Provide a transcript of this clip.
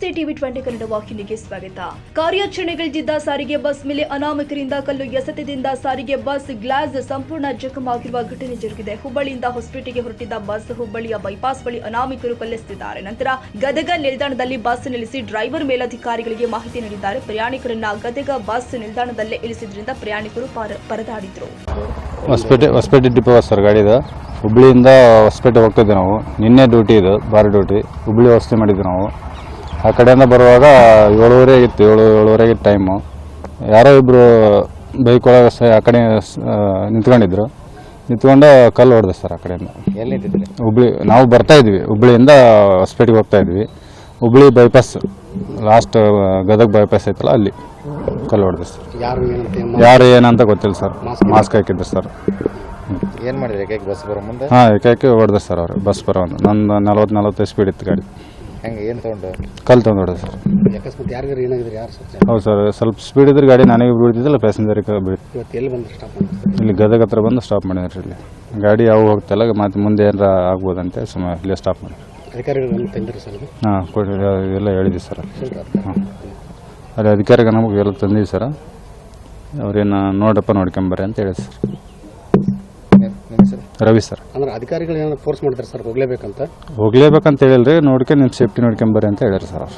ನಮಸ್ತೆ ಟಿವಿ 20 ಕನ್ನಡ ವಾಹಿನಿಗೆ ಸ್ವಾಗತ. ಕಾರ್ಯಾಚರಣೆಗಳಿದ್ದ ಸಾರಿಗೆ ಬಸ್ ಮೇಲೆ ಅನಾಮಿಕರಿಂದ ಕಲ್ಲು ಎಸೆತದಿಂದ ಸಾರಿಗೆ ಬಸ್ ಗ್ಲಾಸ್ ಸಂಪೂರ್ಣ ಜಖಮಾಗಿರುವ ಘಟನೆ ಜರುಗಿದೆ. ಹುಬ್ಬಳ್ಳಿಯಿಂದ ಹೊಸಪೇಟೆಗೆ ಹೊರಟಿದ್ದ ಬಸ್ ಹುಬ್ಬಳ್ಳಿಯ ಬೈಪಾಸ್ ಬಳಿ ಅನಾಮಿಕರು ಕಲ್ಲೆಸೆದಿದ್ದಾರೆ. ನಂತರ ಗದಗ ನಿಲ್ದಾಣದಲ್ಲಿ ಬಸ್ ನಿಲ್ಲಿಸಿ ಡ್ರೈವರ್ ಮೇಲಧಿಕಾರಿಗಳಿಗೆ ಮಾಹಿತಿ ನೀಡಿದ್ದಾರೆ. ಪ್ರಯಾಣಿಕರನ್ನ ಗದಗ ಬಸ್ ನಿಲ್ದಾಣದಲ್ಲೇ ಇಳಿಸಿದ್ರಿಂದ ಪ್ರಯಾಣಿಕರು ಪರದಾಡಿದ್ರು. ಹೊಸಪೇಟೆ ಡಿಪೋ ಸರ್ ಗಾಡಿ ಇದೆ. ಹುಬ್ಬಳ್ಳಿಯಿಂದ ಹೊಸಪೇಟೆ ಹೋಗ್ತಿದ್ದೆ ನಾವು. ನಿನ್ನೆ ಡ್ಯೂಟಿ ಇದು, ಬಾರ್ ಡ್ಯೂಟಿ. ಹುಬ್ಬಳ್ಳಿ ವ್ಯವಸ್ಥೆ ಮಾಡಿದ್ವಿ ನಾವು. ಆ ಕಡೆಯಿಂದ ಬರುವಾಗ 7:30 ಆಗಿತ್ತು, 7:30 ಆಗಿತ್ತು ಟೈಮು. ಯಾರೋ ಇಬ್ಬರು ಬೈಕ್ ಒಳಗೆ ಆ ಕಡೆ ನಿಂತ್ಕೊಂಡಿದ್ರು. ನಿಂತ್ಕೊಂಡು ಕಲ್ಲು ಹೊಡೆದೆ ಸರ್ ಆ ಕಡೆಯಿಂದ. ಹುಬ್ಬಳ್ಳಿ ನಾವು ಬರ್ತಾ ಇದ್ವಿ, ಹುಬ್ಬಳ್ಳಿಯಿಂದ ಹೊಸಪೇಟೆಗೆ ಹೋಗ್ತಾ ಇದ್ವಿ. Hubballi bypass last Gadag bypass ಐತಲ್ಲ ಅಲ್ಲಿ ಕಲ್ಲು ಹೊಡೆದೆ ಸರ್. ಯಾರು ಏನಂತ ಗೊತ್ತಿಲ್ಲ ಸರ್. ಮಾಸ್ಕ್ ಹಾಕಿದ್ರು ಸರ್. ಏನು ಮಾಡಿದ್ರಿ ಏಕೈಕ ಬಸ್ ಬರೋ ಮುಂದೆ? ಹಾಂ, ಏಕೈಕೆ ಹೊಡೆದೆ ಸರ್ ಅವರು. ಬಸ್ ಬರೋ ಒಂದು ನಂದು 40-45 ಸ್ಪೀಡ್ ಇತ್ತು ಗಾಡಿ. ಹೆಂಗೆ ಏನು ತೊಗೊಂಡು? ಕಲ್ಲು ತೊಗೊಂಡು ಹೊಡೆದೆ ಸರ್. ಹೌದು ಸರ್, ಸ್ವಲ್ಪ ಸ್ಪೀಡ್ ಇದ್ರೆ ಗಾಡಿ ನನಗೆ ಬೀಳ್ತಿದ್ದಿಲ್ಲ, ಪ್ಯಾಸೆಂಜರಿಗೆ ಬೀಳ್ತಿತ್ತು. ಇಲ್ಲಿ ಗದಗ ಹತ್ರ ಬಂದು ಸ್ಟಾಪ್ ಮಾಡಿದ್ರಿ. ಇಲ್ಲಿ ಗಾಡಿ ಯಾವ ಹೋಗ್ತಲ್ಲ, ಮತ್ತೆ ಮುಂದೆ ಏನಾರ ಆಗ್ಬೋದಂತೆ ಸುಮ್ಮನೆ ಇಲ್ಲೇ ಸ್ಟಾಪ್ ಮಾಡಿ. ಹಾಂ, ಎಲ್ಲ ಹೇಳಿದ್ವಿ ಸರ್. ಹಾಂ, ಅದೇ ಅಧಿಕಾರಿಗೆ ನಮಗೆ ಎಲ್ಲ ತಂದಿದ್ವಿ ಸರ್. ಅವ್ರೇನು ನೋಡಪ್ಪ ನೋಡ್ಕೊಂಬರ್ರಿ ಅಂತ ಹೇಳಿ ಸರ್. ರವಿ ಸರ್. ಅಂದ್ರೆ ಅಧಿಕಾರಿಗಳು ಏನಾದ್ರು ಫೋರ್ಸ್ ಮಾಡ್ತಾರೆ ಸರ್ ಹೋಗ್ಲೇಬೇಕಂತ ಹೇಳಿಲ್ರಿ. ನೋಡ್ಕೊಂಡು ನಿಮ್ಮ ಸೇಫ್ಟಿ ನೋಡ್ಕೊಂಬರ್ರಿ ಅಂತ ಹೇಳಿರಿ ಸರ್ ಅವ್ರು.